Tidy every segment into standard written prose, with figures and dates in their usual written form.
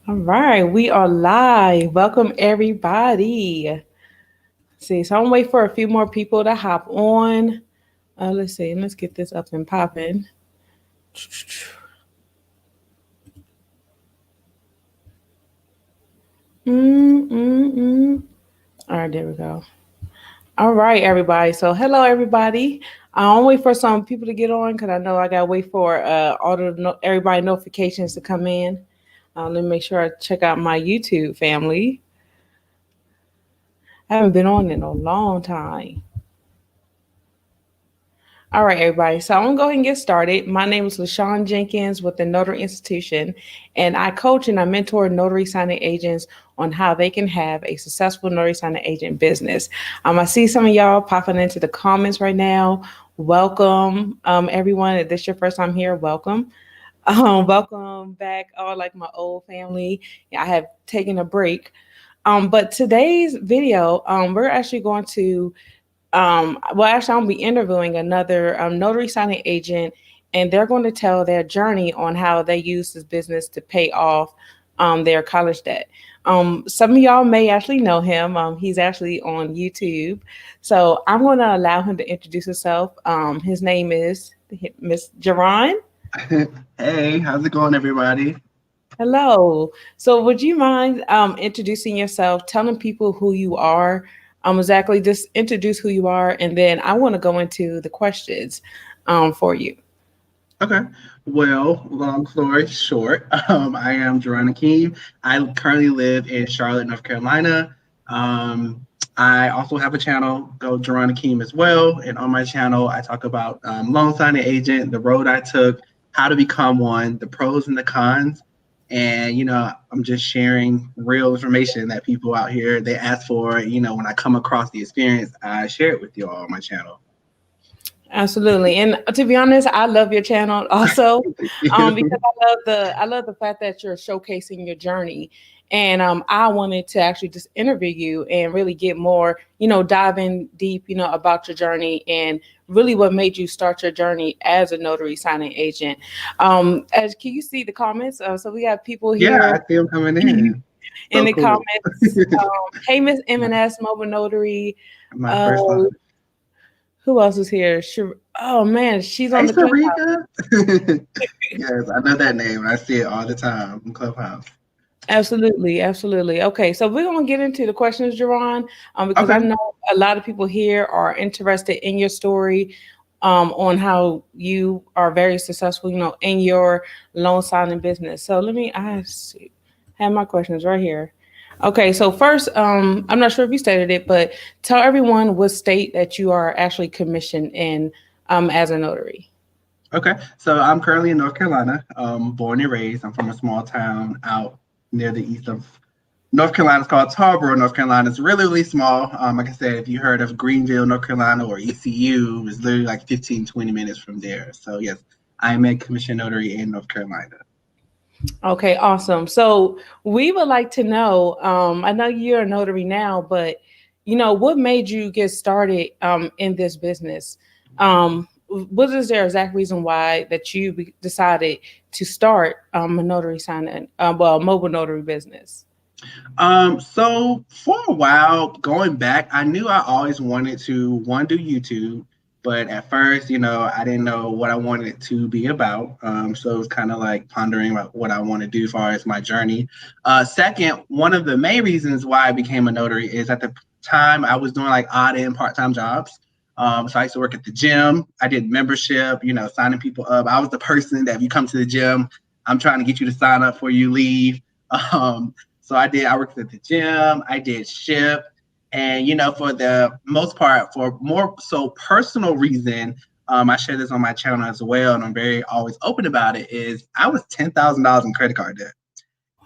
All right, we are live. Welcome everybody. See, so I'm waiting for a few more people to hop on. Let's see, let's get this up and popping. Mm. All right, there we go. All right, everybody. So, hello, everybody. I'm wait for some people to get on because I know I gotta wait for everybody notifications to come in. Let me make sure I check out my YouTube family. I haven't been on in a long time. All right, everybody. So I'm gonna go ahead and get started. My name is LaShawn Jenkins with the Notary Institution, and I coach and I mentor notary signing agents on how they can have a successful notary signing agent business. I see some of y'all popping into the comments right now. Welcome, everyone. If this is your first time here, welcome. Welcome back, all like my old family. I have taken a break. But today's video, we're actually going to well, actually, I'll be interviewing another notary signing agent, and they're going to tell their journey on how they use this business to pay off their college debt. Some of y'all may actually know him. He's actually on YouTube. So I'm going to allow him to introduce himself. His name is Miss Geron. Hey, how's it going, everybody? Hello. So, would you mind introducing yourself, telling people who you are? Exactly, just introduce who you are, and then I want to go into the questions for you. Okay. Well, long story short, I am Jerome Akeem. I currently live in Charlotte, North Carolina. Um, I also have a channel called Jerome Akeem as well. And on my channel, I talk about loan signing agent, the road I took, how to become one, the pros and the cons. And, I'm just sharing real information that people out here, they ask for. When I come across the experience, I share it with you all on my channel. Absolutely, and to be honest, I love your channel also, because I love the fact that you're showcasing your journey, and I wanted to actually just interview you and really get more, dive in deep, about your journey and really what made you start your journey as a notary signing agent. As can you see the comments? So we got people Yeah, I here see them coming in in. So the cool. comments. Hey, Miss M&S Mobile Notary. My Uh, first time. who else is here? Oh man, she's on Hey, the clubhouse. Sarika. Yes, I know that name. I see it all the time in Clubhouse. Absolutely, absolutely. Okay, so we're gonna get into the questions, Jerron, because I Okay. know a lot of people here are interested in your story, on how you are very successful, in your loan signing business. So have my questions right here. Okay, so first, I'm not sure if you stated it, but tell everyone what state that you are actually commissioned in, as a notary. Okay. So I'm currently in North Carolina, born and raised. I'm from a small town out near the east of North Carolina. It's called Tarboro, North Carolina. It's really, really small. Like I said, if you heard of Greenville, North Carolina, or ECU, it's literally like 15, 20 minutes from there. So, yes, I'm a commission notary in North Carolina. Okay, awesome. So we would like to know, I know you're a notary now, but what made you get started in this business? What is their exact reason why that you decided to start a notary signing, well, mobile notary business? So for a while, going back, I knew I always wanted to one do YouTube, but at first, I didn't know what I wanted it to be about. So it was kind of like pondering about what I want to do as far as my journey. Second, one of the main reasons why I became a notary is at the time I was doing like odd and part-time jobs. So I used to work at the gym. I did membership, signing people up. I was the person that if you come to the gym, I'm trying to get you to sign up before you leave. Um, I worked at the gym, I did ship. And, for the most part, for more so personal reason, I share this on my channel as well, and I'm very always open about it, is I was $10,000 in credit card debt.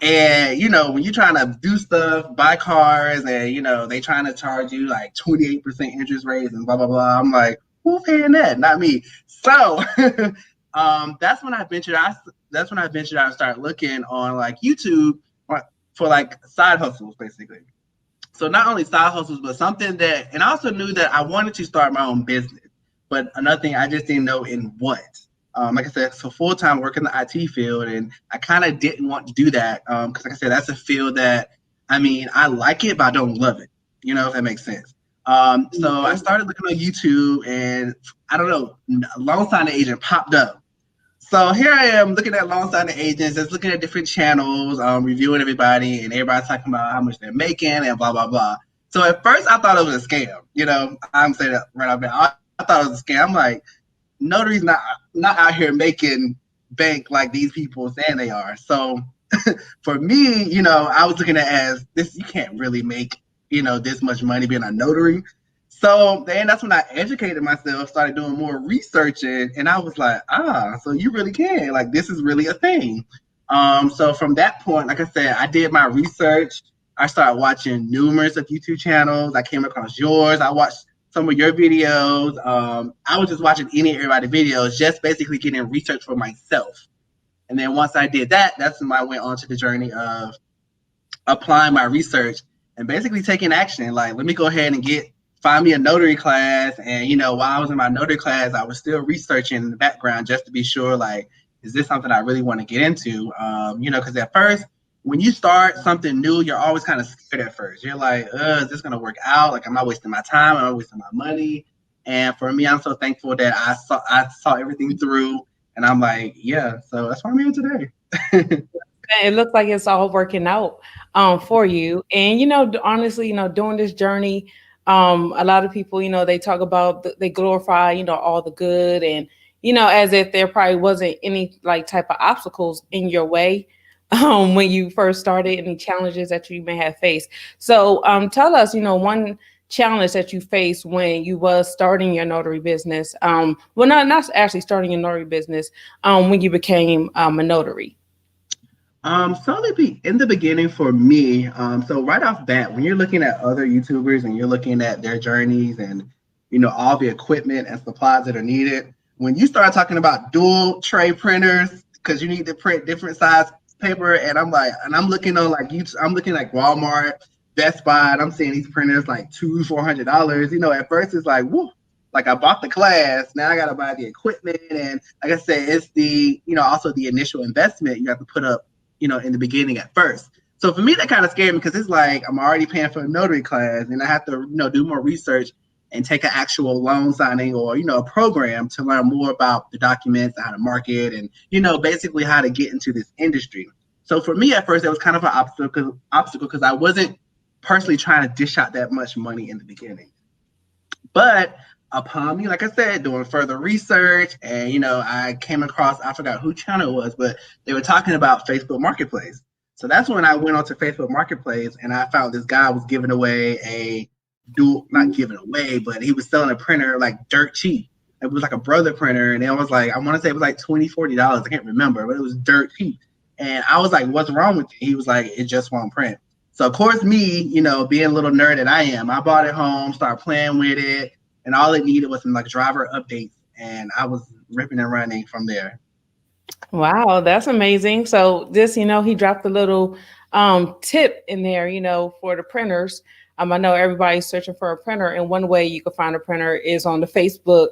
And, when you're trying to do stuff, buy cars, and, they trying to charge you like 28% interest rates and blah, blah, blah. I'm like, who's paying that? Not me. So that's when I ventured out. That's when I ventured out and started looking on like YouTube for like side hustles, basically. So not only side hustles, but something that, and I also knew that I wanted to start my own business. But another thing, I just didn't know in what. Like I said, so full time work in the IT field, and I kind of didn't want to do that because, like I said, that's a field that I mean I like it, but I don't love it. You know, if that makes sense. So I started looking on YouTube, and I don't know, loan signing agent popped up. So here I am looking at loan signing agents, just looking at different channels, reviewing everybody, and everybody's talking about how much they're making and blah blah blah. So at first I thought it was a scam. You know, I'm saying that right up there. I thought it was a scam. I'm like, notaries not out here making bank like these people saying they are. So for me, you know, I was looking at it as this. You can't really make this much money being a notary. So then that's when I educated myself, started doing more researching, and I was like, so you really can. Like this is really a thing. So from that point, like I said, I did my research. I started watching numerous of YouTube channels. I came across yours. I watched some of your videos. I was just watching any and everybody videos, just basically getting research for myself. And then once I did that, that's when I went on to the journey of applying my research and basically taking action. Like, let me go ahead and find me a notary class. And, while I was in my notary class, I was still researching in the background just to be sure, like, is this something I really want to get into? Because at first, when you start something new, you're always kind of scared at first. You're like, is this going to work out? Like, am I wasting my time? Am I wasting my money? And for me, I'm so thankful that I saw everything through. And I'm like, yeah, so that's why I'm here today. It looks like it's all working out for you. And honestly, doing this journey, a lot of people, they talk about they glorify, all the good, and as if there probably wasn't any like type of obstacles in your way when you first started, any challenges that you may have faced. So tell us, one challenge that you faced when you was starting your notary business. Well, not actually starting your notary business, when you became a notary. So in the beginning for me, so right off bat, when you're looking at other YouTubers and you're looking at their journeys and all the equipment and supplies that are needed, when you start talking about dual tray printers because you need to print different size paper, and I'm looking on like YouTube, I'm looking like Walmart, Best Buy, and I'm seeing these printers like $200-$400. At first it's like, whoa. Like I bought the class, now I gotta buy the equipment, and like I said, it's the also the initial investment you have to put up in the beginning at first. So for me, that kind of scared me because it's like I'm already paying for a notary class and I have to, do more research and take an actual loan signing or, a program to learn more about the documents, how to market, and, basically how to get into this industry. So for me at first, it was kind of an obstacle because I wasn't personally trying to dish out that much money in the beginning. But upon me, like I said, doing further research, and I came across, I forgot who channel it was, but they were talking about Facebook Marketplace. So that's when I went onto Facebook Marketplace and I found this guy was giving away not giving away, but he was selling a printer like dirt cheap. It was like a brother printer, and it was like, I want to say it was like $20-$40. I can't remember, but it was dirt cheap. And I was like, what's wrong with it? He was like, it just won't print. So of course me, being a little nerd that I am, I bought it home, started playing with it, and all it needed was some like driver updates, and I was ripping and running from there. Wow, that's amazing. So this, he dropped a little tip in there, for the printers. I know everybody's searching for a printer, and one way you can find a printer is on the Facebook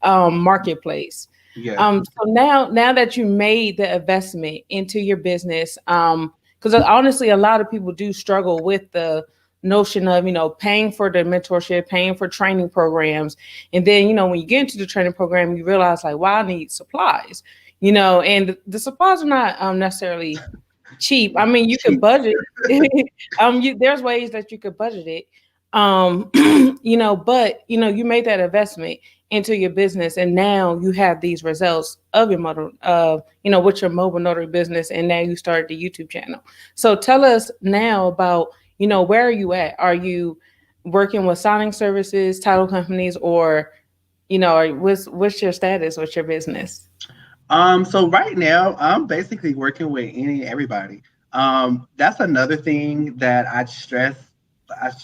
marketplace. Yeah. So now that you made the investment into your business, because honestly, a lot of people do struggle with the notion of, paying for the mentorship, paying for training programs. And then, when you get into the training program, you realize like, wow, I need supplies, and the supplies are not necessarily cheap. I mean, you could budget. There's ways that you could budget it. But you made that investment into your business, and now you have these results of your with your mobile notary business, and now you started the YouTube channel. So tell us now about, where are you at? Are you working with signing services, title companies, or what's your status with your business? So right now I'm basically working with everybody. That's another thing that I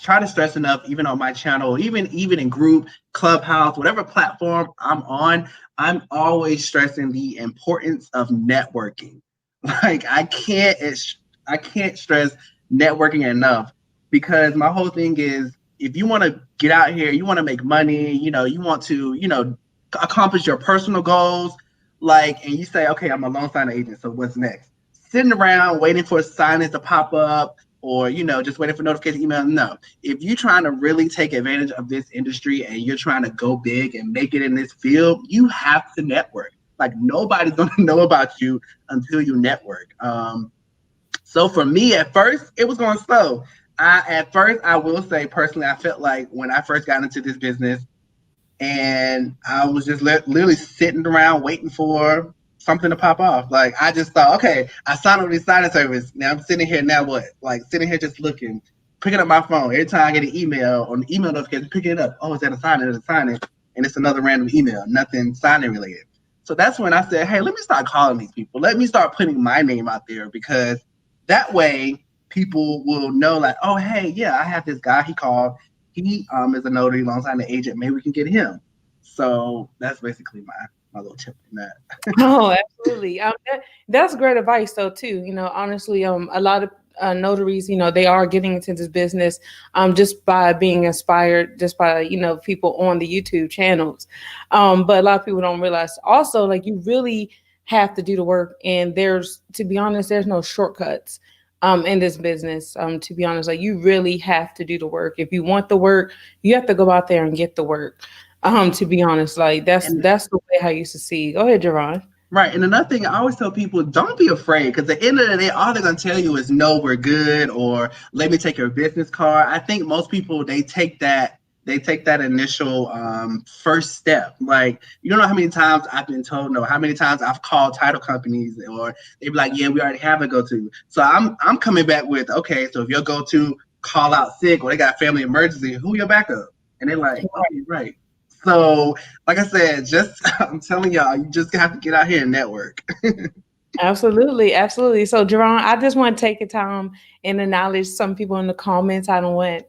try to stress enough, even on my channel, even in group, Clubhouse, whatever platform I'm on, I'm always stressing the importance of networking. Like I can't stress networking enough, because my whole thing is, if you want to get out here, you want to make money, you want to, accomplish your personal goals, Like, and you say, okay, I'm a loan signing agent, so what's next? Sitting around waiting for signings to pop up, or just waiting for notification email. No, if you're trying to really take advantage of this industry and you're trying to go big and make it in this field, you have to network. Like, nobody's gonna know about you until you network. So for me, at first, it was going slow. At first, I will say personally, I felt like when I first got into this business, and I was just literally sitting around waiting for something to pop off. Like, I just thought, okay, I signed up with this signing service. Now I'm sitting here. Now what? Like, sitting here just looking, picking up my phone every time I get an email or an email notification, picking it up. Oh, is that a signing? Is a signing? And it's another random email, nothing signing related. So that's when I said, hey, let me start calling these people. Let me start putting my name out there, because that way people will know, like, oh, hey, yeah, I have this guy. He called. He is a notary, loan signing agent. Maybe we can get him. So that's basically my little tip on that. Oh, absolutely. That's great advice, though, too. Honestly, a lot of notaries, they are getting into this business, just by being inspired, just by people on the YouTube channels. But a lot of people don't realize also, like, you really have to do the work, and to be honest, there's no shortcuts. In this business, to be honest, like, you really have to do the work. If you want the work, you have to go out there and get the work. To be honest, like, that's the way how you succeed. Go ahead, Geron. Right. And another thing, I always tell people, don't be afraid, because at the end of the day, all they're going to tell you is, no, we're good, or let me take your business card. I think most people, they take that initial first step. Like, you don't know how many times I've been told no, how many times I've called title companies, or they be like, yeah, we already have a go-to. So I'm coming back with, okay, so if your go-to call out sick, or they got family emergency, who your backup? And they're like, okay, right. So, like I said, I'm telling y'all, you just have to get out here and network. Absolutely, absolutely. So, Jerron, I just want to take a time and acknowledge some people in the comments. I don't want,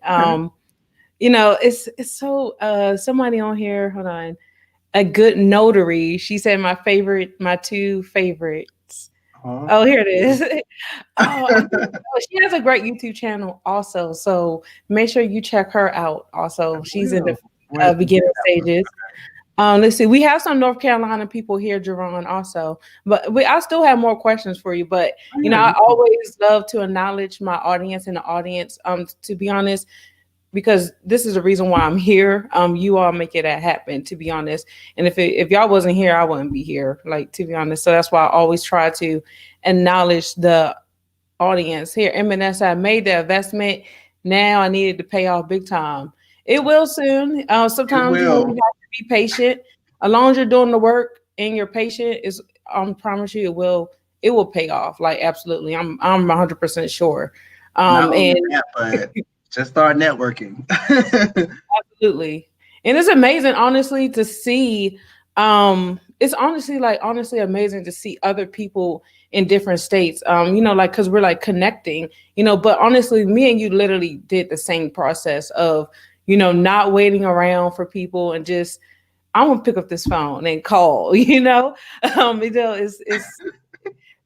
it's so somebody on here. Hold on, a good notary. She said my two favorites. Oh, here it is. She has a great YouTube channel also. So make sure you check her out. Also, she's in the beginning stages. Let's see. We have some North Carolina people here, Geron, also. But I still have more questions for you. But I always love to acknowledge my audience and the audience. To be honest, because this is the reason why I'm here. You all make it happen, to be honest. And if y'all wasn't here, I wouldn't be here. Like, to be honest. So that's why I always try to acknowledge the audience here. M&S, I made the investment. Now I needed to pay off big time. It will soon. Sometimes you have to be patient. As long as you're doing the work and you're patient, I promise you it will pay off. Like, absolutely. I'm 100% sure. But just start networking. Absolutely. And it's amazing, honestly, to see. It's honestly amazing to see other people in different states. Like, because we're like connecting, but honestly, me and you literally did the same process of, not waiting around for people and just, I'm gonna pick up this phone and call, it's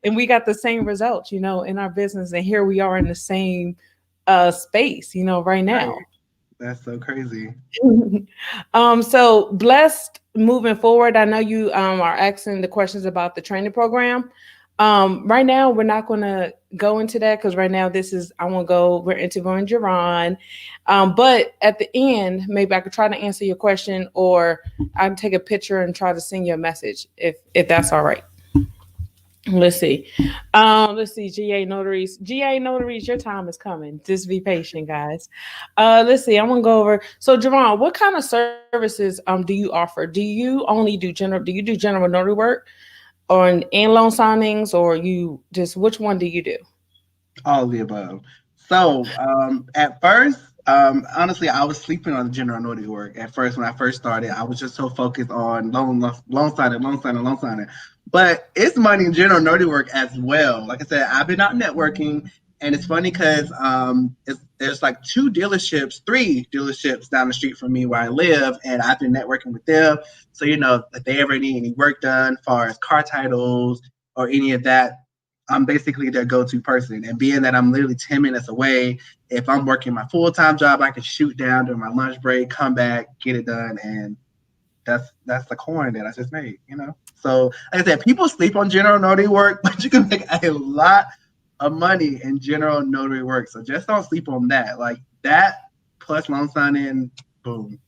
and we got the same results, in our business, and here we are in the same space, right now. Right. That's so crazy. So blessed moving forward. I know you are asking the questions about the training program. Right now, we're not going to go into that, because right now we're interviewing Geron. But at the end, maybe I could try to answer your question, or I can take a picture and try to send you a message if that's all right. Let's see. GA Notaries. GA Notaries, your time is coming. Just be patient, guys. Let's see. I'm gonna go over. So, Jerome, what kind of services do you offer? Do you do general notary work, or and loan signings, or which one do you do? All of the above. So at first, honestly, I was sleeping on the general notary work. At first, when I first started, I was just so focused on loan signing. But it's money in general notary work as well. Like I said, I've been out networking, and it's funny because there's like three dealerships down the street from me where I live, and I've been networking with them. So, if they ever need any work done, as far as car titles or any of that, I'm basically their go-to person. And being that I'm literally 10 minutes away, if I'm working my full-time job, I can shoot down during my lunch break, come back, get it done, and that's the coin that I just made, you know. So like I said, people sleep on general notary work, but you can make a lot of money in general notary work. So just don't sleep on that. Like that plus loan signing, boom.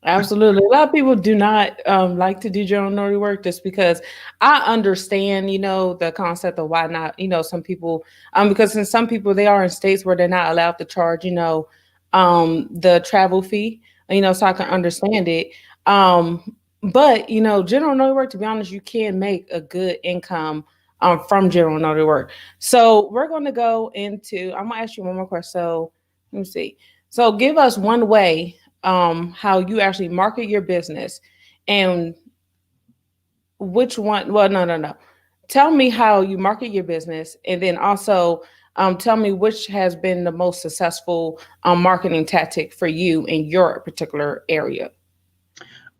Absolutely. A lot of people do not like to do general notary work just because I understand, the concept of why not, some people, because in some people, they are in states where they're not allowed to charge, the travel fee, so I can understand it. But, general notary work, to be honest, you can make a good income from general notary work. So we're going to go into, I'm going to ask you one more question. So let me see. So give us one way how you actually market your business and which one, well, no. Tell me how you market your business and then also tell me which has been the most successful marketing tactic for you in your particular area.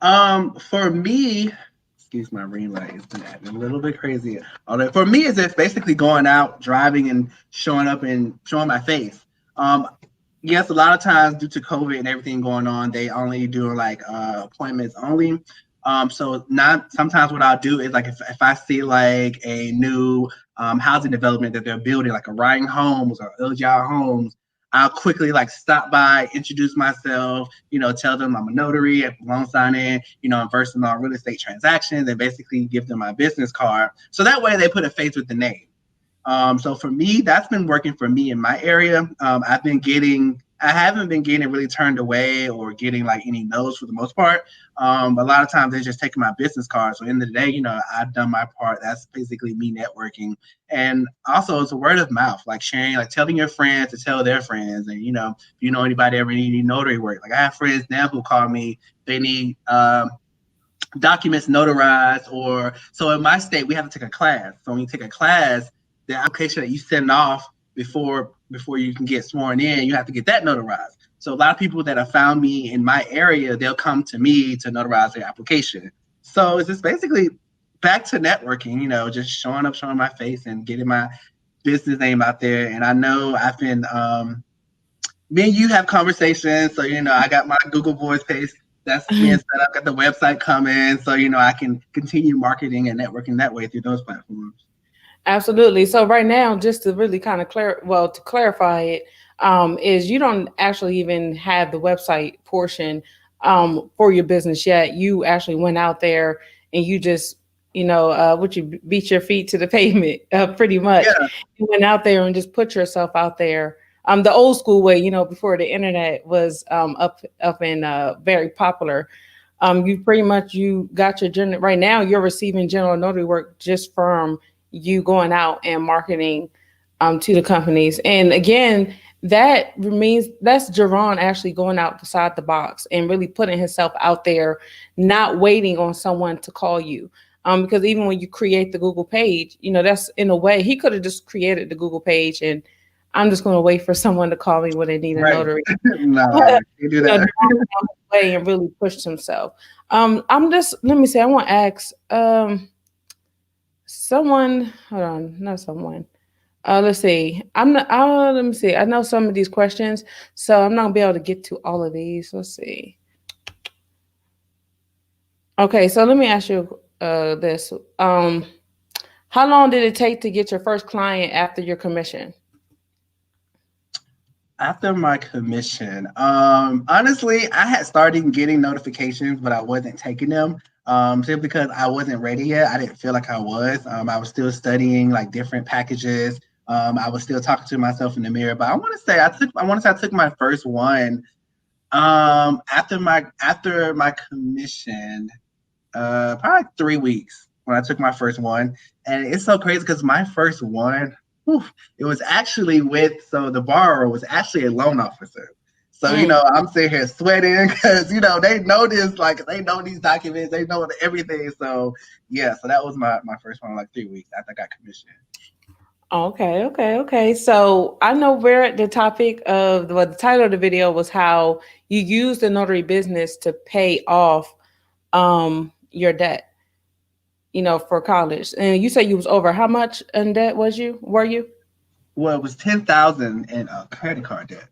For me, excuse my ring light, it's been acting a little bit crazy. Although for me, it's just basically going out, driving, and showing up and showing my face. Um, yes, a lot of times due to COVID and everything going on, they only do like appointments only. So not sometimes what I'll do is like if I see like a new housing development that they're building, like a Ryan Homes or LGI Homes, I'll quickly like stop by, introduce myself, tell them I'm a notary, loan signing, I'm versed in all real estate transactions, and basically give them my business card. So that way they put a face with the name. So for me, that's been working for me in my area. I haven't been getting really turned away or getting like any no's for the most part. A lot of times they're just taking my business card. So in the day, I've done my part. That's basically me networking. And also it's a word of mouth, like sharing, like telling your friends to tell their friends. And, if you know anybody ever need any notary work, like I have friends now who call me, they need, documents notarized, or so in my state we have to take a class. So when you take a class, the application that you send off before you can get sworn in, you have to get that notarized. So a lot of people that have found me in my area, they'll come to me to notarize their application. So it's just basically back to networking, just showing up, showing my face and getting my business name out there. And I know I've been me and you have conversations. So, I got my Google Voice page that's being set up, got the website coming. So, I can continue marketing and networking that way through those platforms. Absolutely. So right now, just to really kind of to clarify it, is you don't actually even have the website portion for your business yet. You actually went out there and you just, what you beat your feet to the pavement, pretty much. Yeah. You went out there and just put yourself out there. The old school way, before the internet was up and very popular. You pretty much you got your general right now. You're receiving general notary work just from you going out and marketing to the companies. And again, that means that's Geron actually going outside the box and really putting himself out there, not waiting on someone to call you. Because even when you create the Google page, that's in a way he could have just created the Google page and I'm just going to wait for someone to call me when they need a Right. notary. No, you do that. Geron went out his way and really pushed himself. I'm just let me say I want to ask someone, hold on, not someone. Let's see. I'm not. Let me see. I know some of these questions, so I'm not gonna be able to get to all of these. Let's see. Okay, so let me ask you this. How long did it take to get your first client after your commission? After my commission, honestly, I had started getting notifications, but I wasn't taking them. Simply because I wasn't ready yet. I didn't feel like I was. I was still studying like different packages. I was still talking to myself in the mirror. But I want to say I took my first one after my commission, probably like 3 weeks when I took my first one. And it's so crazy because my first one, whew, it was actually so the borrower was actually a loan officer. So, Mm. I'm sitting here sweating because, they know this, like they know these documents, they know everything. So, yeah, so that was my first one, like 3 weeks after I got commissioned. Okay. So I know we're at the topic of the title of the video was how you use the notary business to pay off your debt, for college. And you said you was over how much in debt were you? Well, it was 10,000 in credit card debt.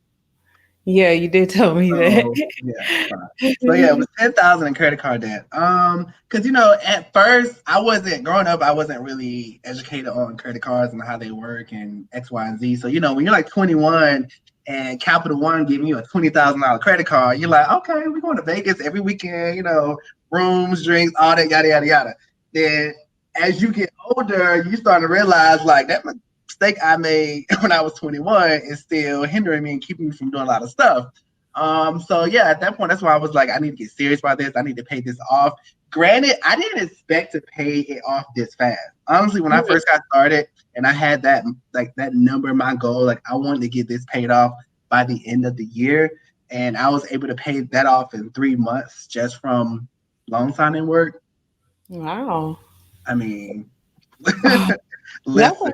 Yeah, you did tell me that. So yeah, fine. So yeah, it was 10,000 in credit card debt. Because at first I wasn't growing up, I wasn't really educated on credit cards and how they work and X, Y, and Z. So when you're like 21 and Capital One giving you a $20,000 credit card, you're like, okay, we're going to Vegas every weekend. Rooms, drinks, all that, yada yada yada. Then as you get older, you start to realize like that mistake I made when I was 21 is still hindering me and keeping me from doing a lot of stuff. So yeah, at that point, that's why I was like, I need to get serious about this. I need to pay this off. Granted, I didn't expect to pay it off this fast. Honestly, when I first got started and I had that number, my goal, like I wanted to get this paid off by the end of the year. And I was able to pay that off in 3 months just from loan signing work. Wow. I mean, That's listen.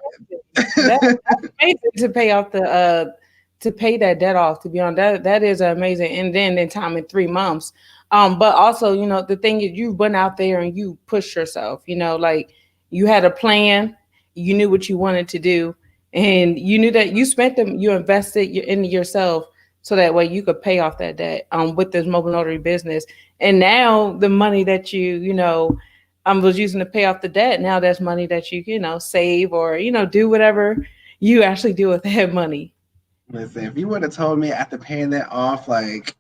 amazing. That's amazing to pay off the to pay that debt off. To be honest, that is amazing. And then in time in 3 months. But also, the thing is, you went out there and you pushed yourself. Like you had a plan, you knew what you wanted to do, and you knew that you spent them, you invested in yourself, so that way you could pay off that debt. With this mobile notary business, and now the money that was using to pay off the debt. Now that's money that save or do whatever you actually do with that money. Listen, if you would have told me after paying that off, like,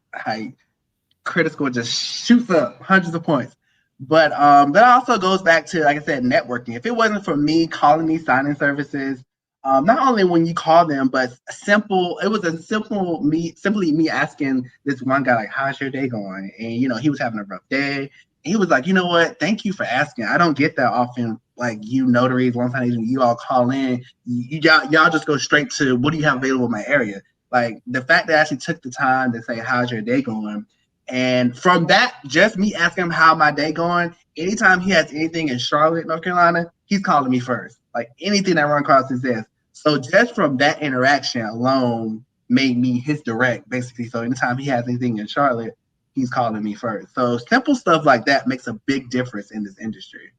credit score just shoots up hundreds of points. But that also goes back to, like I said, networking. If it wasn't for me calling these signing services, not only when you call them, but it was a simply me asking this one guy, like, how's your day going? And, he was having a rough day. And he was like, you know what? Thank you for asking. I don't get that often. Like, you notaries, one time you all call in, y'all just go straight to what do you have available in my area. Like, the fact that I actually took the time to say, how's your day going? And from that, just me asking him how my day going, anytime he has anything in Charlotte, North Carolina, he's calling me first. Like anything that run across his desk. So just from that interaction alone made me his direct, basically. So anytime he has anything in Charlotte, he's calling me first. So simple stuff like that makes a big difference in this industry.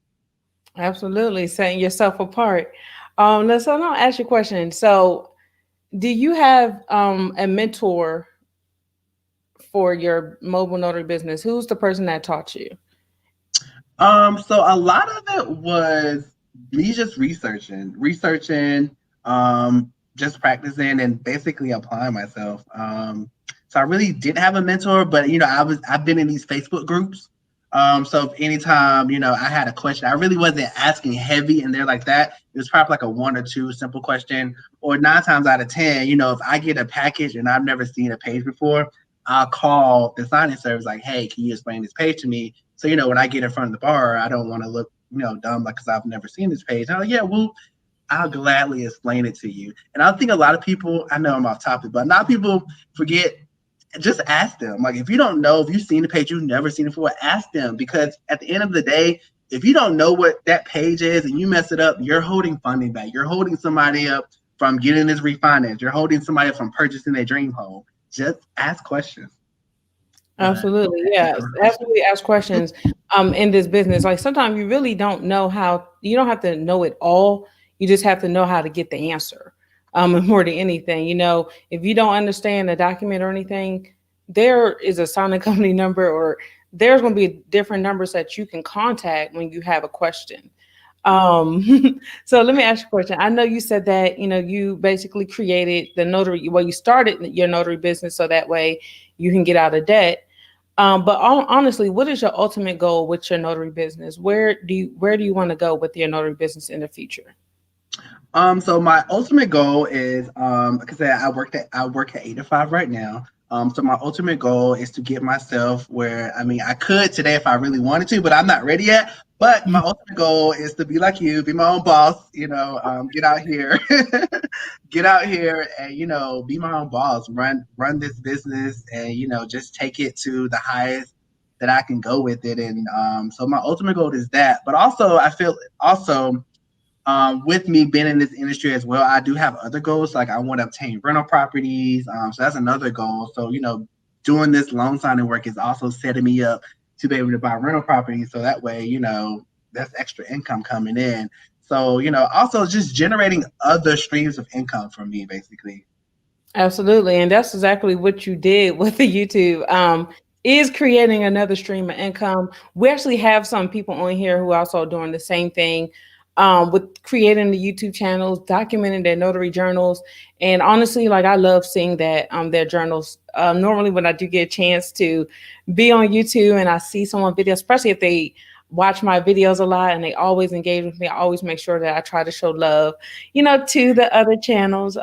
Absolutely, setting yourself apart. So I'll ask you a question. So, do you have a mentor for your mobile notary business? Who's the person that taught you? So a lot of it was me just just practicing and basically applying myself. So I really didn't have a mentor, but I've been in these Facebook groups. So if anytime, I had a question, I really wasn't asking heavy in there like that. It was probably like a one or two simple question, or 9 times out of 10, if I get a package and I've never seen a page before, I'll call the signing service like, hey, can you explain this page to me? So, when I get in front of the bar, I don't want to look, dumb, like, because I've never seen this page. I'm like, yeah, well, I'll gladly explain it to you. And I think a lot of people, I know I'm off topic, but a lot of people forget, just ask them. Like, if you don't know, if you've seen the page, you've never seen it before, ask them. Because at the end of the day, if you don't know what that page is and you mess it up, you're holding funding back. You're holding somebody up from getting this refinance. You're holding somebody up from purchasing their dream home. Just ask questions. But Absolutely, yes. Absolutely, ask questions. In this business, like sometimes you really don't know how. You don't have to know it all. You just have to know how to get the answer. And more than anything, if you don't understand a document or anything, there is a signing company number, or there's going to be different numbers that you can contact when you have a question. So let me ask you a question. I know you said that you basically created the notary. Well, you started your notary business so that way you can get out of debt. But honestly, what is your ultimate goal with your notary business? Where do you want to go with your notary business in the future? So my ultimate goal is, like I said, I work at 8 to 5 right now. So my ultimate goal is to get myself where, I mean, I could today if I really wanted to, but I'm not ready yet. But my ultimate goal is to be like you, be my own boss, get out here, get out here and, be my own boss, run this business and, just take it to the highest that I can go with it. And so my ultimate goal is that. But also, I feel also, with me being in this industry as well, I do have other goals. Like I want to obtain rental properties. So that's another goal. So, doing this loan signing work is also setting me up to be able to buy rental properties. So that way, that's extra income coming in. So, also just generating other streams of income for me, basically. Absolutely. And that's exactly what you did with the YouTube. Is creating another stream of income. We actually have some people on here who are also doing the same thing, with creating the YouTube channels, documenting their notary journals. And honestly, like I love seeing that their journals. Normally when I do get a chance to be on YouTube and I see someone video, especially if they watch my videos a lot and they always engage with me, I always make sure that I try to show love, to the other channels,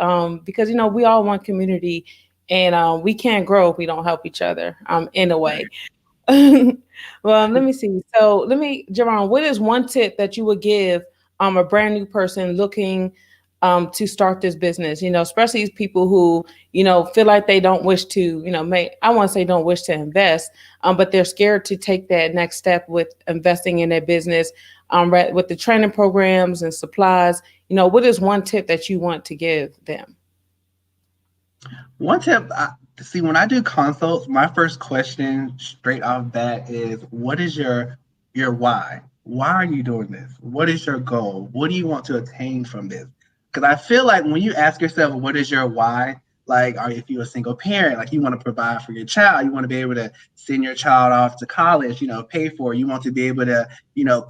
because we all want community, and we can't grow if we don't help each other, in a way. Right. Well, let me see. So Jerome, what is one tip that you would give a brand new person looking to start this business? Especially these people who feel like they don't wish to, may I want to say don't wish to invest, but they're scared to take that next step with investing in their business, with the training programs and supplies. What is one tip that you want to give them? One tip, see, when I do consults, my first question straight off bat is, what is your why? Why are you doing this? What is your goal? What do you want to attain from this? Because I feel like when you ask yourself, what is your why? Like, or if you're a single parent, like you want to provide for your child, you want to be able to send your child off to college, pay for it. You want to be able to,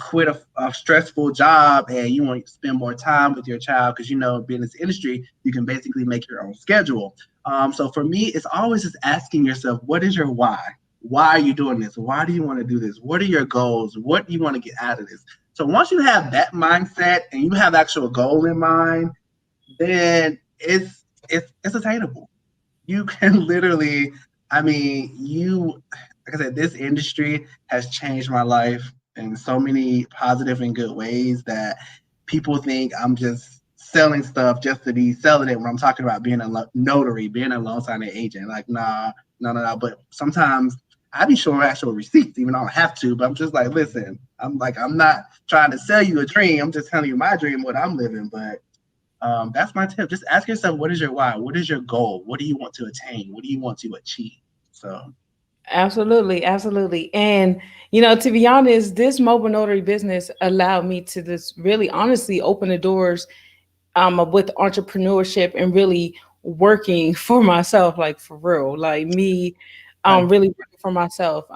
quit a stressful job, and you want to spend more time with your child because, being in this industry, you can basically make your own schedule. So for me, it's always just asking yourself, what is your why? Why are you doing this? Why do you want to do this? What are your goals? What do you want to get out of this? So once you have that mindset and you have actual goal in mind, then it's attainable. You can literally, I mean, like I said, this industry has changed my life in so many positive and good ways that people think I'm just selling stuff just to be selling it when I'm talking about being a notary, being a loan signing agent. Like, nah, no, no, no. But sometimes I be showing actual receipts, even though I don't have to. But I'm just like, listen, I'm not trying to sell you a dream. I'm just telling you my dream, what I'm living. But that's my tip. Just ask yourself, what is your why? What is your goal? What do you want to attain? What do you want to achieve? So, Absolutely, absolutely. And to be honest, this mobile notary business allowed me to just really honestly open the doors with entrepreneurship and really working for myself, like for real, like me, right. really working for myself.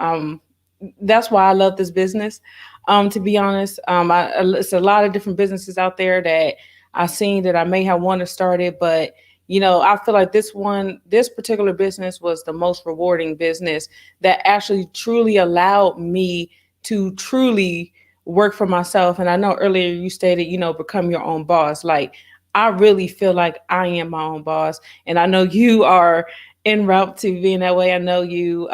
That's why I love this business. To be honest, it's a lot of different businesses out there that I've seen that I may have wanted to start it, but I feel like this particular business was the most rewarding business that actually truly allowed me to truly work for myself. And I know earlier you stated, become your own boss. Like I really feel like I am my own boss, and I know you are en route to being that way. I know you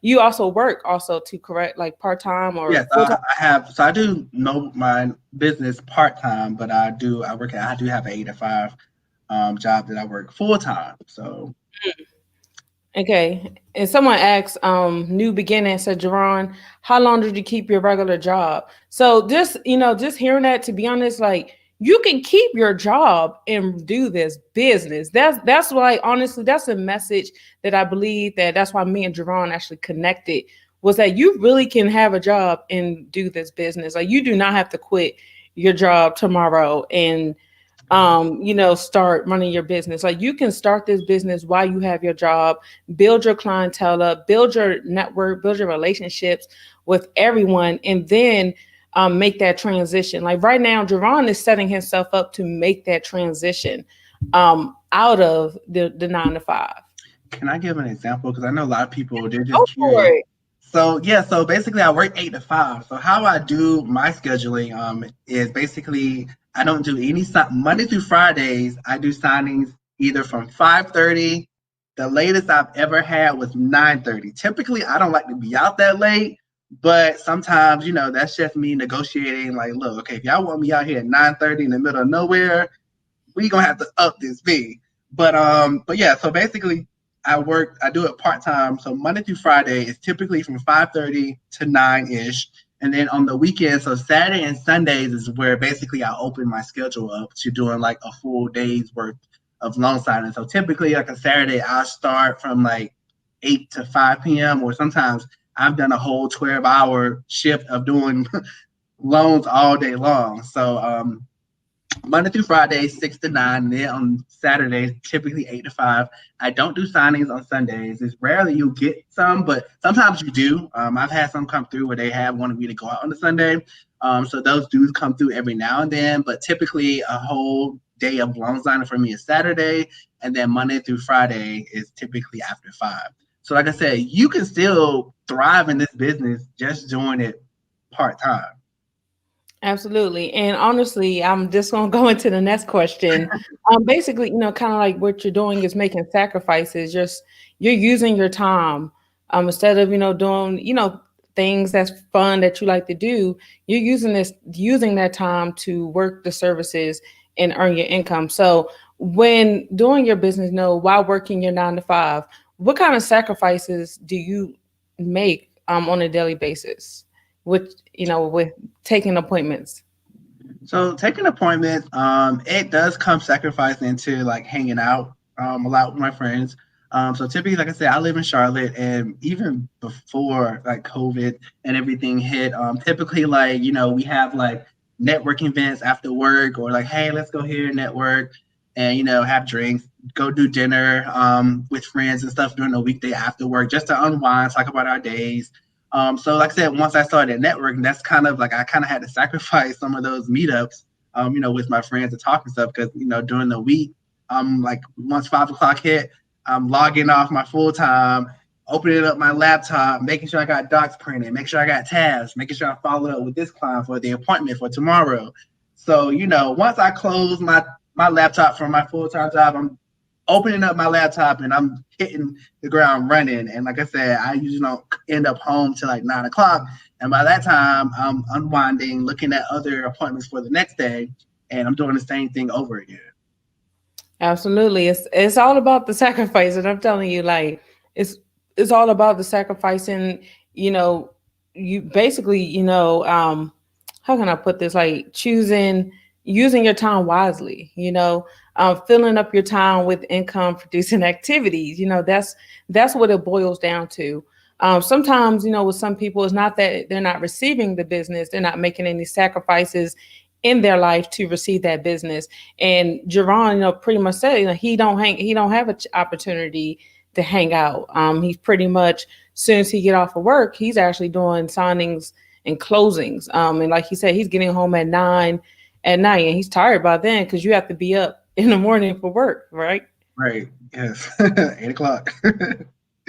you also work also to correct like part time or Yes, full time. I have. So I do know my business part time, but I do have an 8 to 5 job that I work full time. So Okay. And someone asked, new beginning, said, Geron, how long did you keep your regular job? So just, just hearing that, to be honest, like you can keep your job and do this business. That's why, honestly, that's a message that I believe that's why me and Geron actually connected, was that you really can have a job and do this business. Like you do not have to quit your job tomorrow and start running your business. Like you can start this business while you have your job, build your clientele up, build your network, build your relationships with everyone, and then make that transition. Like right now, Geron is setting himself up to make that transition out of the 9 to 5. can I give an example? Because I know a lot of people they're just Go for curious. it. So yeah, so basically I work 8 to 5. So how I do my scheduling is basically I don't do any Monday through Fridays. I do signings either from 5:30. The latest I've ever had was 9:30. Typically I don't like to be out that late, but sometimes that's just me negotiating. Like, look, okay, if y'all want me out here at 9:30 in the middle of nowhere, we gonna have to up this fee. But yeah, so basically I do it part time. So Monday through Friday is typically from 5:30 to 9 ish. And then on the weekends, so Saturday and Sundays is where basically I open my schedule up to doing like a full day's worth of loan signing. So typically like a Saturday I start from like 8 to 5 p.m. or sometimes I've done a whole 12-hour shift of doing loans all day long. So Monday through Friday, 6 to 9. And then on Saturdays, typically 8 to 5. I don't do signings on Sundays. It's rarely you get some, but sometimes you do. I've had some come through where they have wanted me to go out on a Sunday. So those do come through every now and then. But typically, a whole day of loan signing for me is Saturday, and then Monday through Friday is typically after 5. So, like I said, you can still thrive in this business just doing it part time. Absolutely. And honestly, I'm just going to go into the next question. Basically, kind of like what you're doing is making sacrifices. Just you're using your time instead of, doing, things that's fun that you like to do. You're using that time to work the services and earn your income. So when doing your business, while working your 9 to 5, what kind of sacrifices do you make on a daily basis? With taking appointments. So taking appointments, it does come sacrifice into like hanging out a lot with my friends. So typically, like I said, I live in Charlotte, and even before like COVID and everything hit, typically like we have like networking events after work, or like, hey, let's go here network, and have drinks, go do dinner with friends and stuff during the weekday after work, just to unwind, talk about our days. So like I said, once I started networking, that's kind of like I kind of had to sacrifice some of those meetups, with my friends to talk and stuff because during the week, like once 5 o'clock hit, I'm logging off my full time, opening up my laptop, making sure I got docs printed, making sure I got tabs, making sure I followed up with this client for the appointment for tomorrow. So once I close my laptop from my full time job, I'm opening up my laptop and I'm hitting the ground running. And like I said, I usually don't end up home till like 9 o'clock. And by that time, I'm unwinding, looking at other appointments for the next day, and I'm doing the same thing over again. Absolutely. It's all about the sacrifice. And I'm telling you, like, it's it's all about the sacrificing, you know, you basically, how can I put this? Like choosing using your time wisely, filling up your time with income producing activities. That's what it boils down to. Sometimes, with some people, it's not that they're not receiving the business, they're not making any sacrifices in their life to receive that business. And Geron, pretty much said, he don't have an opportunity to hang out. He's pretty much, soon as he get off of work, he's actually doing signings and closings. And like he said, he's getting home at 9 at night, and he's tired by then because you have to be up in the morning for work, right? Right. Yes. 8 o'clock.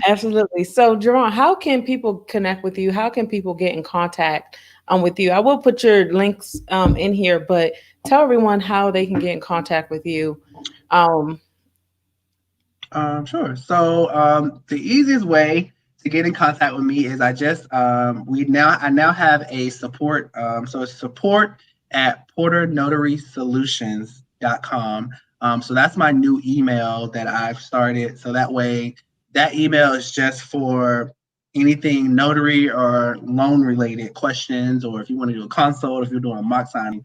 Absolutely. So, Jerome, how can people connect with you? How can people get in contact with you? I will put your links in here, but tell everyone how they can get in contact with you. Um, Sure. So the easiest way to get in contact with me is I now have a support. So it's support at porternotarysolutions.com. So that's my new email that I've started. So that way, that email is just for anything notary or loan related questions, or if you want to do a consult, if you're doing a mock signing.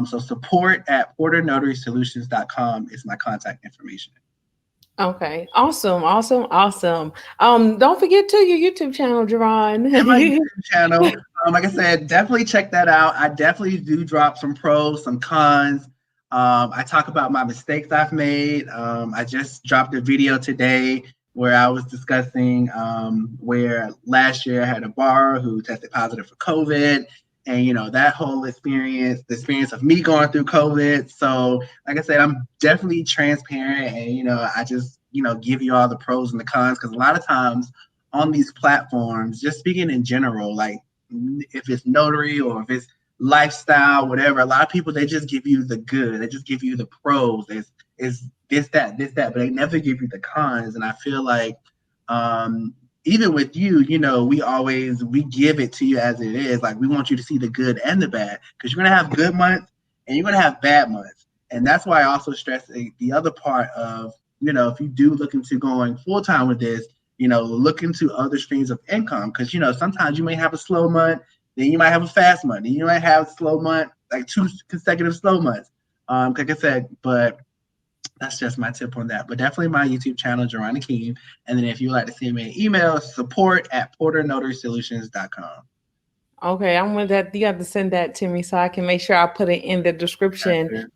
So support at porternotarysolutions.com is my contact information. okay. Awesome. Awesome. Awesome. Don't forget to your YouTube channel, And my Jerron. YouTube channel. Like I said, definitely check that out. I definitely do drop some pros, some cons. I talk about my mistakes I've made. I just dropped a video today where I was discussing where last year I had a borrower who tested positive for COVID. And that whole experience, the experience of me going through COVID. So, like I said, I'm definitely transparent, and I just give you all the pros and the cons because a lot of times on these platforms, just speaking in general, like if it's notary or if it's lifestyle, whatever, a lot of people they just give you the good, they just give you the pros. It's this, that, but they never give you the cons. And I feel like even with you, we give it to you as it is. Like we want you to see the good and the bad because you're gonna have good months and you're gonna have bad months. And that's why I also stress the other part of, if you do look into going full time with this, look into other streams of income because sometimes you may have a slow month, then you might have a fast month, then you might have a slow month, like 2 consecutive slow months. Like I said, but that's just my tip on that. But definitely my YouTube channel, Jerome Akeem. And then if you'd like to send me an email, support at porternotarysolutions.com. Okay, I'm with that. You have to send that to me so I can make sure I put it in the description Gotcha.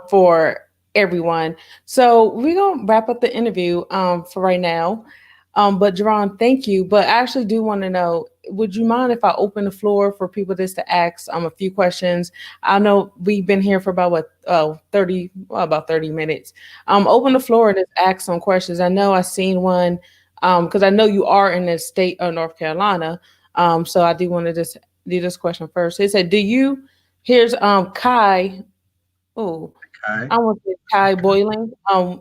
for everyone. So we're gonna wrap up the interview for right now. But Jerron, thank you. But I actually do want to know, would you mind if I open the floor for people just to ask a few questions? I know we've been here for about what 30 well, about 30 minutes. Open the floor and just ask some questions. I know I seen one because I know you are in the state of North Carolina. So I do want to just do this question first. It said, do you here's Kai. Oh, Okay. I want to Kai Boyling.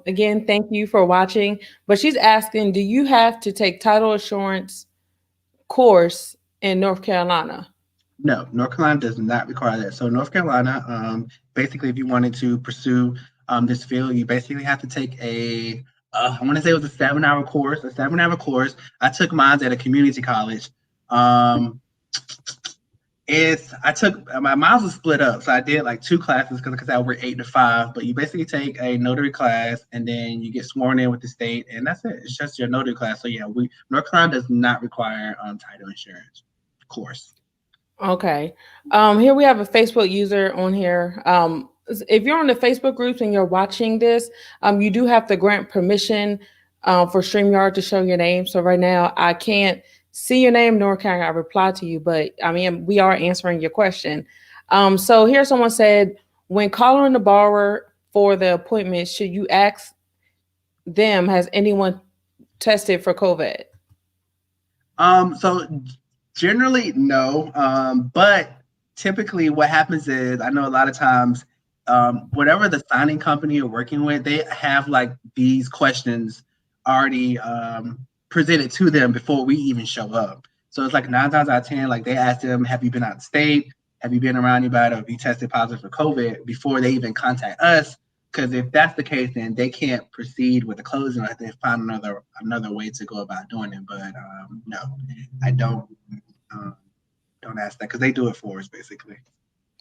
Again, thank you for watching. But she's asking, do you have to take title assurance course in North Carolina? No, North Carolina does not require that. So North Carolina, basically, if you wanted to pursue this field, you basically have to take I want to say it was a 7-hour course. A 7-hour course. I took mine at a community college. Um, I took my mine was split up, so I did like two classes because I work 8 to 5. But you basically take a notary class, and then you get sworn in with the state, and that's it. It's just your notary class. So yeah, we North Carolina does not require title insurance course. Okay. Here we have a Facebook user on here. If you're on the Facebook groups and you're watching this, you do have to grant permission for StreamYard to show your name. So right now I can't see your name nor can I reply to you, but I mean we are answering your question. So here someone said, when calling the borrower for the appointment, should you ask them, has anyone tested for COVID? So generally no, but typically what happens is I know a lot of times, whatever the signing company you're working with, they have like these questions already presented to them before we even show up. So it's like 9 times out of 10, like they ask them, "Have you been out of state? Have you been around anybody? Or have you tested positive for COVID?" before they even contact us. Because if that's the case, then they can't proceed with the closing. I have to find another way to go about doing it. But no, I um, don't ask that because they do it for us basically.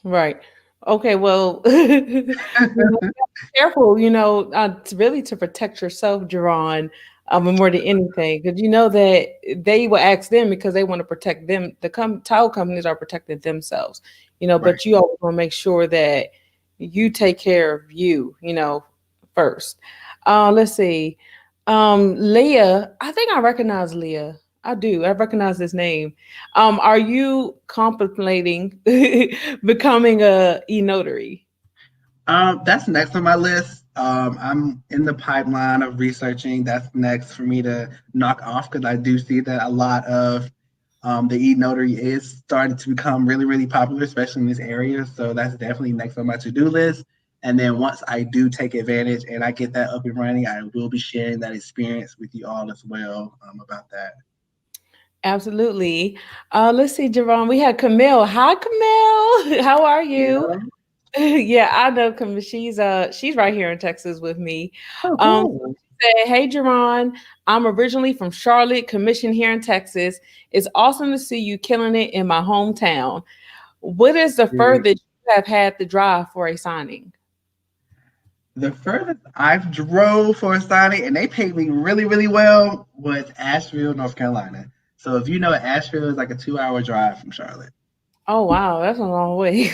Right. Okay. Well, you know, be careful. Really to protect yourself, Jerron, more than anything, because you know that they will ask them because they want to protect them. The title companies are protecting themselves. Right. But you always want to make sure that you take care of you. First. Let's see. Leah, I think I recognize Leah. I do. I recognize this name. Are you contemplating becoming a e-notary? That's next on my list. I'm in the pipeline of researching. That's next for me to knock off because I do see that a lot of the e-notary is starting to become really, really popular, especially in this area. So that's definitely next on my to-do list. And then once I do take advantage and I get that up and running, I will be sharing that experience with you all as well about that. Absolutely. Let's see, Jerome. We had Camille. Hi, Camille. How are you? Yeah. Yeah, I know Camille. She's right here in Texas with me. Oh, So cool. she said, "Hey, Jerron. I'm originally from Charlotte, commissioned here in Texas. It's awesome to see you killing it in my hometown. What is the Yeah. furthest you have had to drive for a signing?" The furthest I've drove for a signing, and they paid me really, really well, was Asheville, North Carolina. So if you know, Asheville is like a 2-hour drive from Charlotte. Oh wow, that's a long way.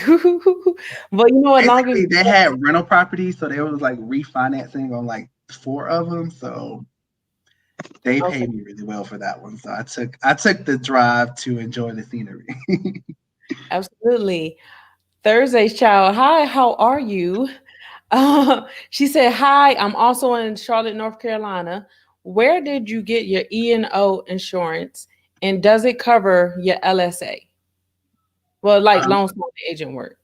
But you know what? Long as Basically, they had rental properties, so they was like refinancing on like 4 of them. So they okay, paid me really well for that one. So I took the drive to enjoy the scenery. absolutely. Thursday's child. Hi, how are you? She said, "Hi, I'm also in Charlotte, North Carolina. Where did you get your E&O insurance, and does it cover your LSA? Well, like um, loan signing agent work."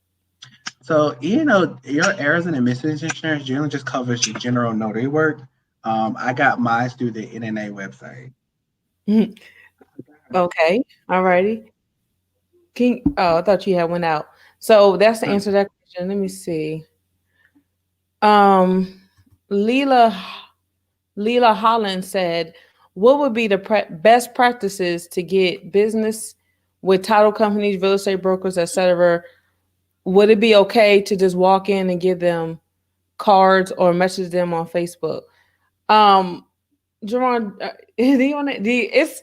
so your errors and omissions insurance generally just covers your general notary work. I got mine through the NNA website. Okay, all righty. Oh, I thought you had went out. So that's the answer to that question. Let me see. Um, Leela Leela Holland said, "What would be the best practices to get business with title companies, real estate brokers, etc.? Would it be okay to just walk in and give them cards or message them on Facebook?" Um, Jerron, do you want to? It's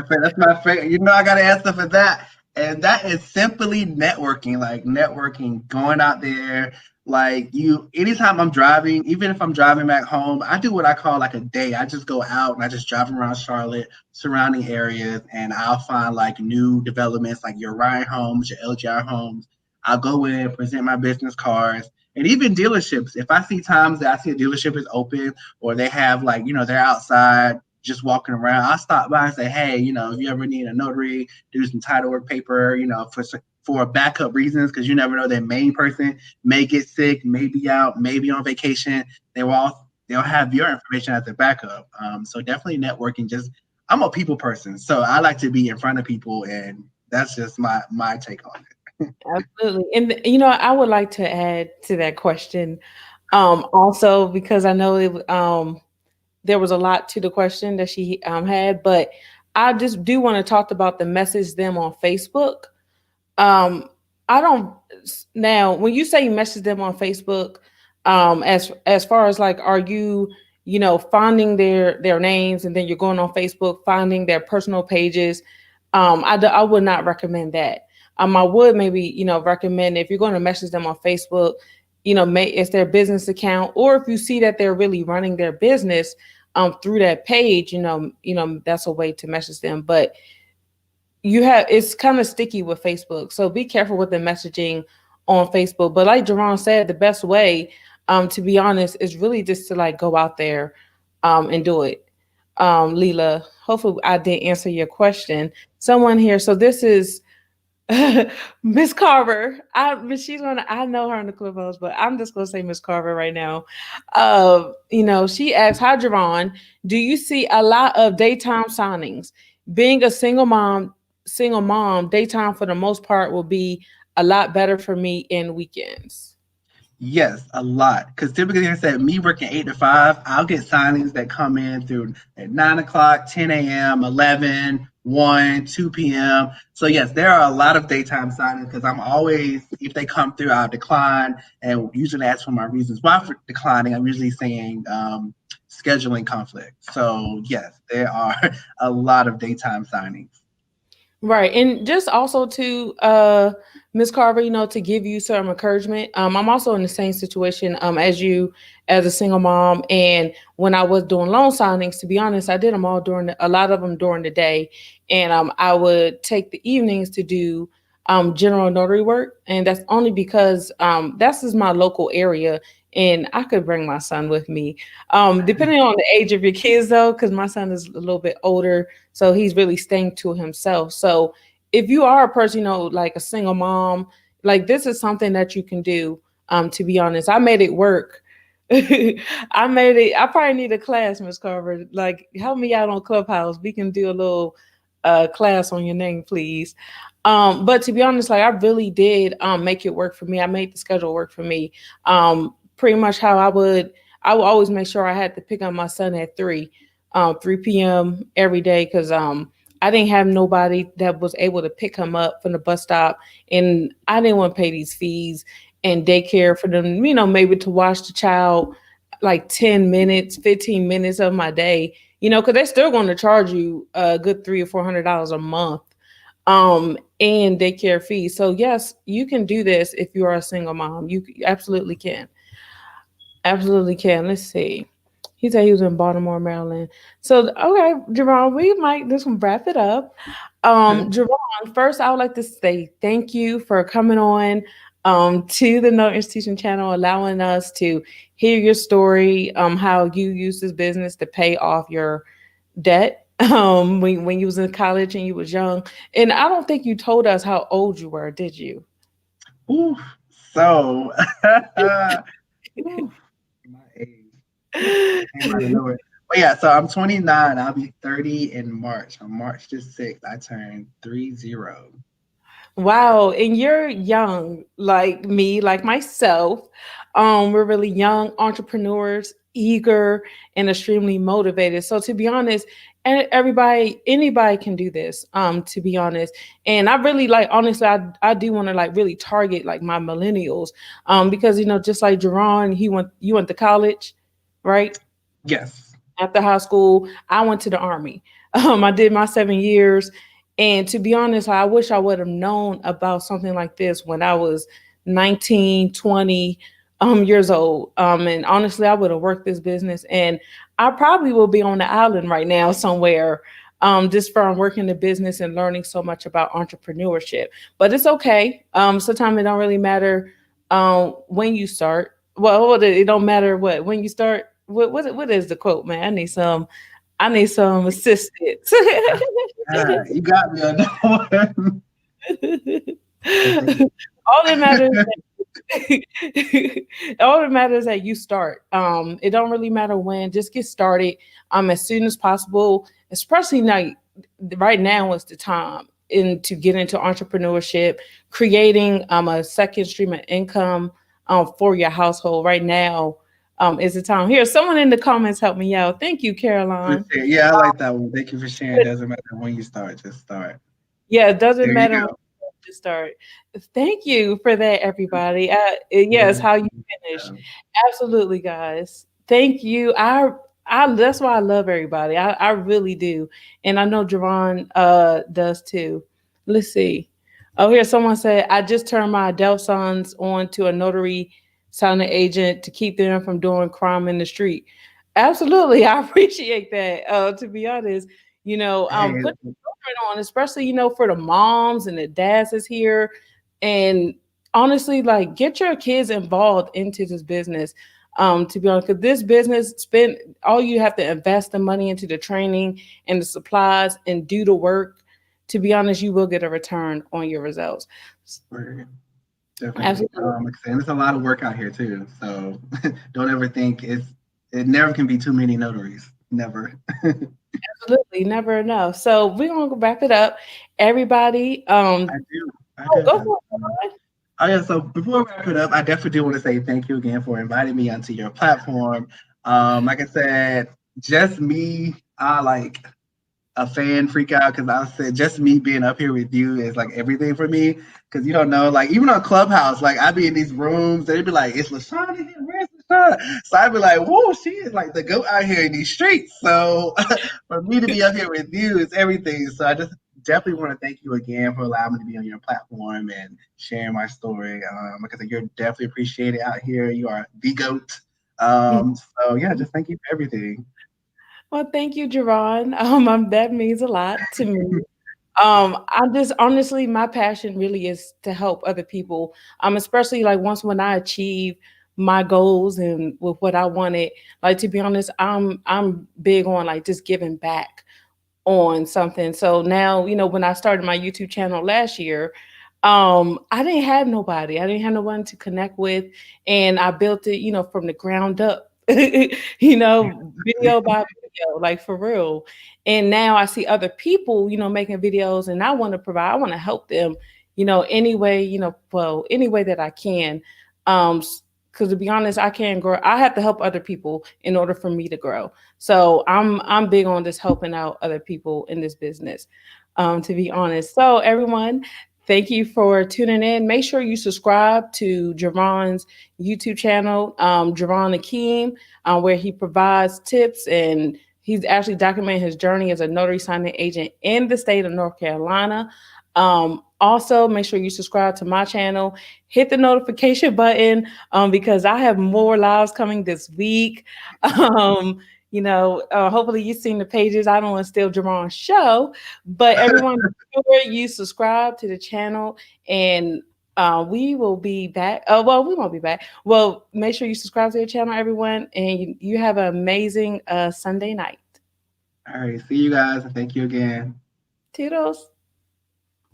That's my favorite. I got to answer for that. And that is simply networking, like networking, going out there. Like anytime I'm driving, even if I'm driving back home, I do what I call like a day. I just go out and I just drive around Charlotte, surrounding areas, and I'll find like new developments like your Ryan Homes, your LGR Homes. I'll go in, present my business cards, and even dealerships. If I see times that I see a dealership is open or they have like, they're outside just walking around, I'll stop by and say, hey, if you ever need a notary, do some title work paper, for backup reasons, because you never know that main person may get sick, may be out, may be on vacation. They'll have your information as a backup. So definitely networking. I'm a people person, so I like to be in front of people, and that's just my take on it. Absolutely. And I would like to add to that question, also because I know there was a lot to the question that she had, but I just do want to talk about the message them on Facebook. Um, I don't now when you say message them on Facebook, as far as like, are you finding their names and then you're going on Facebook finding their personal pages? I would not recommend that. I would maybe recommend if you're going to message them on Facebook, it's their business account, or if you see that they're really running their business through that page, that's a way to message them. But it's kind of sticky with Facebook. So be careful with the messaging on Facebook. But like Jerome said, the best way, to be honest, is really just to like go out there and do it. Leela, hopefully I did answer your question. Someone here. So this is Miss Carver. I know her in the clubhouse, but I'm just gonna say Miss Carver right now. She asked, "Hi, Geron, do you see a lot of daytime signings? Being a single mom, daytime for the most part will be a lot better for me in weekends." Yes, a lot. Because typically, like I said, me working 8 to 5, I'll get signings that come in through at 9 o'clock, 10 a.m., 11, 1, 2 p.m. So, yes, there are a lot of daytime signings because I'm always, if they come through, I'll decline and usually ask for my reasons why for declining. I'm usually saying scheduling conflict. So, yes, there are a lot of daytime signings. Right. And just also to Ms. Carver, to give you some encouragement. I'm also in the same situation as you as a single mom. And when I was doing loan signings, to be honest, I did them all a lot of them during the day. And I would take the evenings to do general notary work. And that's only because that's is my local area. And I could bring my son with me. Depending on the age of your kids, though, because my son is a little bit older, so he's really staying to himself. So if you are a person, like a single mom, like this is something that you can do. To be honest, I made it work. I made it. I probably need a class, Miss Carver. Like, help me out on Clubhouse. We can do a little class on your name, please. But to be honest, like I really did make it work for me. I made the schedule work for me. Pretty much how I would always make sure I had to pick up my son at 3 p.m. every day because I didn't have nobody that was able to pick him up from the bus stop, and I didn't want to pay these fees and daycare for them. Maybe to watch the child like 10 minutes, 15 minutes of my day. Because they're still going to charge you a good $300 or $400 a month and daycare fees. So yes, you can do this if you are a single mom. You absolutely can. Absolutely can. Let's see. He said he was in Baltimore, Maryland. So okay, Jerome, we might just wrap it up. Okay. Jerome, first I would like to say thank you for coming on to the No Institution channel, allowing us to hear your story, how you use this business to pay off your debt when you was in college and you was young. And I don't think you told us how old you were, did you? Ooh, so, ooh, my age. Ooh, came out of nowhere. But yeah, so I'm 29. I'll be 30 in March. On March the 6th, I turn 30. Wow, and you're young like me, like myself. We're really young entrepreneurs, eager and extremely motivated. So to be honest, and anybody can do this. To be honest, and I really like honestly, I do want to like really target like my millennials, because just like Geron, you went to college, right? Yes. After high school, I went to the army. I did my 7 years. And to be honest, I wish I would have known about something like this when I was 19, 20. years old. And honestly, I would have worked this business, and I probably will be on the island right now somewhere, just from working the business and learning so much about entrepreneurship. But it's okay. Sometimes it don't really matter when you start. Well, it don't matter what when you start. What is the quote, man? I need some assistance. You got me on that one. But thank you. All that matters all that matters is that you start. It don't really matter when, just get started as soon as possible, especially like right now is the time to get into entrepreneurship, creating a second stream of income for your household right now. Is the time. Here, someone in the comments help me out. Thank you, Caroline. Yeah, I like that one. Thank you for sharing. Doesn't matter when you start, just start. Yeah, it doesn't There you matter when go. you start. Thank you for that, everybody. Yes, Yeah. how you finish. Absolutely, guys. Thank you. That's why I love everybody. I really do. And I know Geron does too. Let's see. Oh, here someone said, I just turned my adult sons on to a notary signing agent to keep them from doing crime in the street. Absolutely. I appreciate that. To be honest, Hey, put children on, especially, for the moms and the dads is here. And honestly, like get your kids involved into this business. To be honest, because this business spend all you have to invest the money into the training and the supplies and do the work. To be honest, you will get a return on your results. we're definitely. Absolutely. Like I said, there's a lot of work out here too. So don't ever think it never can be too many notaries. Never. Absolutely. Never enough. So we're gonna wrap it up. Everybody, I do. I oh, do go have. for it. Oh yeah. So before we wrap it up, I definitely do want to say thank you again for inviting me onto your platform. Like I said, just me. I like a fan freak out because I said just me being up here with you is like everything for me. Because you don't know, like even on Clubhouse, like I'd be in these rooms, they'd be like, "Is LaShawn in here? Where's LaShawn?" So I'd be like, "Whoa, she is like the goat out here in these streets." So for me to be up here with you is everything. So I just definitely want to thank you again for allowing me to be on your platform and sharing my story. Like I said, you're definitely appreciated out here. You are the goat. So yeah, just thank you for everything. Well, thank you, Jerron. That means a lot to me. I'm just honestly, my passion really is to help other people. Especially like once when I achieve my goals and with what I wanted. Like to be honest, I'm big on like just giving back on something. So now, when I started my YouTube channel last year, I didn't have nobody. I didn't have no one to connect with. And I built it, from the ground up, video by video, like for real. And now I see other people, making videos and I want to help them, any way, well, any way that I can. Because to be honest, I can't grow. I have to help other people in order for me to grow. So I'm big on just helping out other people in this business. To be honest. So everyone, thank you for tuning in. Make sure you subscribe to Jeron's YouTube channel, Jerome Akeem, where he provides tips and he's actually documenting his journey as a notary signing agent in the state of North Carolina. Also, make sure you subscribe to my channel, hit the notification button because I have more lives coming this week. Hopefully you've seen the pages. I don't want to steal Jeron's show, but everyone, make sure you subscribe to the channel and we will be back. Well, we won't be back. Well, make sure you subscribe to the channel, everyone, and you have an amazing Sunday night. All right, see you guys, and thank you again. Toodles.